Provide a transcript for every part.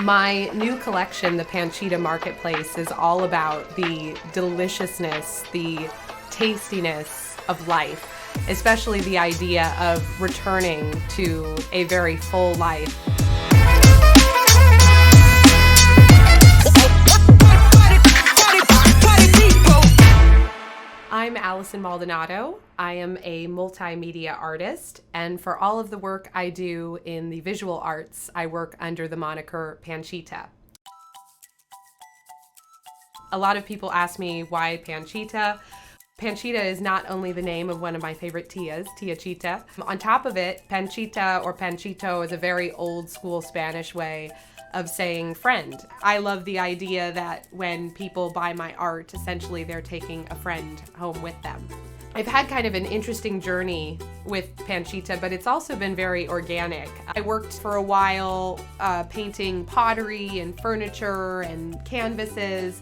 My new collection, the Panchita Marketplace, is all about the deliciousness, the tastiness of life, especially the idea of returning to a very full life. I'm Allison Maldonado. I am a multimedia artist, and for all of the work I do in the visual arts, I work under the moniker Panchita. A lot of people ask me why Panchita. Panchita is not only the name of one of my favorite tias, Tia Chita. On top of it, Panchita or Panchito is a very old school Spanish way of saying friend. I love the idea that when people buy my art, essentially they're taking a friend home with them. I've had kind of an interesting journey with Panchita, but it's also been very organic. I worked for a while painting pottery and furniture and canvases.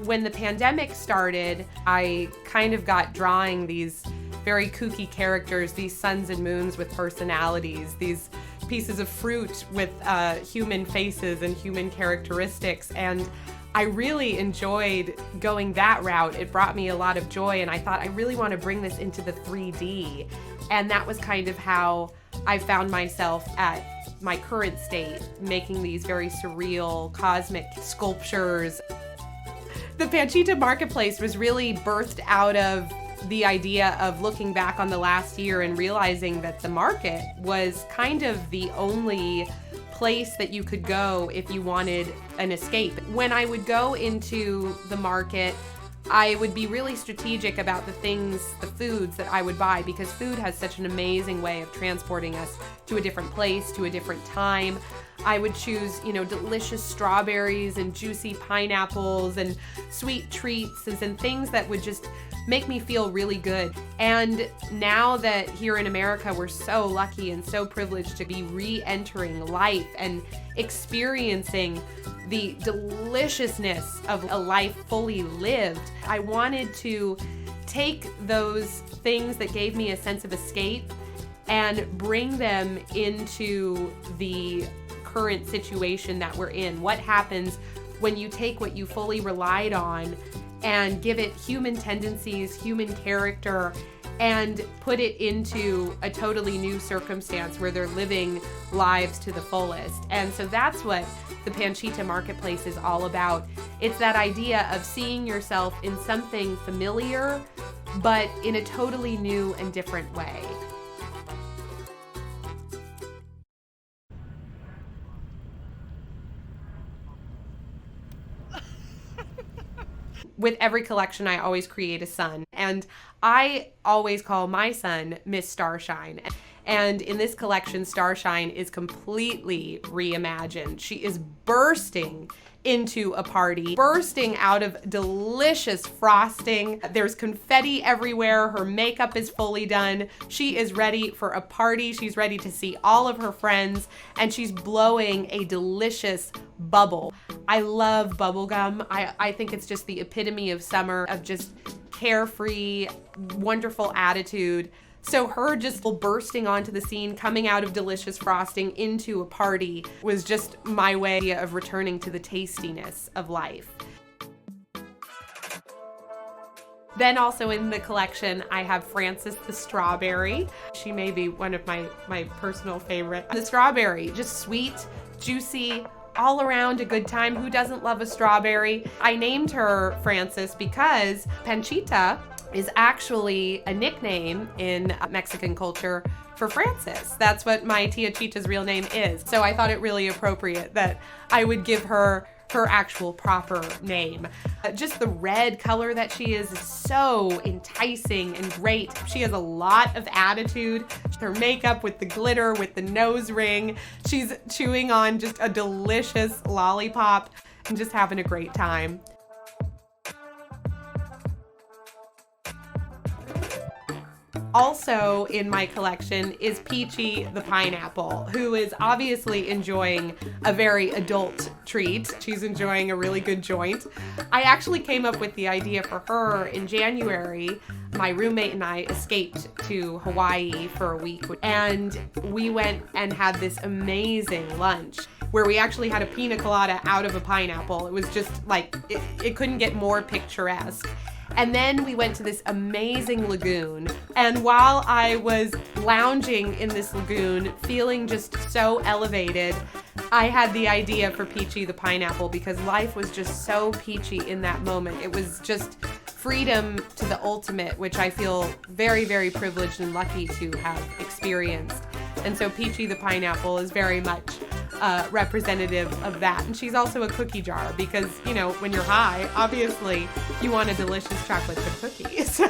When the pandemic started, I kind of got drawing these very kooky characters, these suns and moons with personalities, these pieces of fruit with human faces and human characteristics, and I really enjoyed going that route. It brought me a lot of joy, and I thought I really want to bring this into the 3D, and that was kind of how I found myself at my current state, making these very surreal cosmic sculptures. The Panchita Marketplace was really birthed out of the idea of looking back on the last year and realizing that the market was kind of the only place that you could go if you wanted an escape. When I would go into the market, I would be really strategic about the foods that I would buy, because food has such an amazing way of transporting us to a different place, to a different time. I would choose, delicious strawberries and juicy pineapples and sweet treats and things that would just make me feel really good. And now that here in America, we're so lucky and so privileged to be re-entering life and experiencing the deliciousness of a life fully lived, I wanted to take those things that gave me a sense of escape and bring them into the current situation that we're in. What happens when you take what you fully relied on and give it human tendencies, human character, and put it into a totally new circumstance where they're living lives to the fullest. And so that's what the Panchita Marketplace is all about. It's that idea of seeing yourself in something familiar, but in a totally new and different way. With every collection, I always create a sun, and I always call my sun Miss Starshine. And in this collection, Starshine is completely reimagined. She is bursting into a party, bursting out of delicious frosting. There's confetti everywhere. Her makeup is fully done. She is ready for a party. She's ready to see all of her friends, and she's blowing a delicious bubble. I love bubblegum. I think it's just the epitome of summer, of just carefree, wonderful attitude. So her just bursting onto the scene, coming out of delicious frosting into a party, was just my way of returning to the tastiness of life. Then also in the collection, I have Frances the strawberry. She may be one of my personal favorite. The strawberry, just sweet, juicy, all around a good time. Who doesn't love a strawberry? I named her Frances because Panchita is actually a nickname in Mexican culture for Frances. That's what my Tia Chita's real name is. So I thought it really appropriate that I would give her her actual proper name. Just the red color that she is so enticing and great. She has a lot of attitude. Her makeup with the glitter, with the nose ring. She's chewing on just a delicious lollipop and just having a great time. Also in my collection is Peachy the pineapple, who is obviously enjoying a very adult treat. She's enjoying a really good joint. I actually came up with the idea for her in January. My roommate and I escaped to Hawaii for a week, and we went and had this amazing lunch. where we actually had a pina colada out of a pineapple. It was just like, it couldn't get more picturesque. And then we went to this amazing lagoon. And while I was lounging in this lagoon, feeling just so elevated, I had the idea for Peachy the pineapple because life was just so peachy in that moment. It was just freedom to the ultimate, which I feel very, very privileged and lucky to have experienced. And so Peachy the pineapple is very much representative of that. And she's also a cookie jar because, you know, when you're high, obviously you want a delicious chocolate chip cookie. So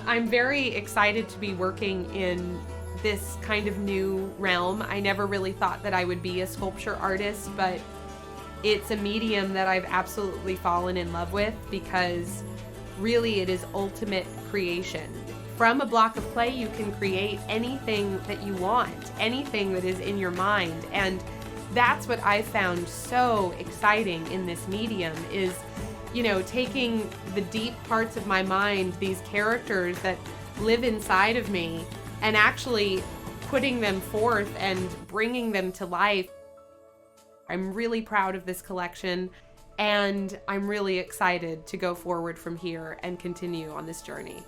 I'm very excited to be working in this kind of new realm. I never really thought that I would be a sculpture artist, but it's a medium that I've absolutely fallen in love with because really it is ultimate creation. From a block of clay, you can create anything that you want, anything that is in your mind. And that's what I found so exciting in this medium is, you know, taking the deep parts of my mind, these characters that live inside of me, and actually putting them forth and bringing them to life. I'm really proud of this collection, and I'm really excited to go forward from here and continue on this journey.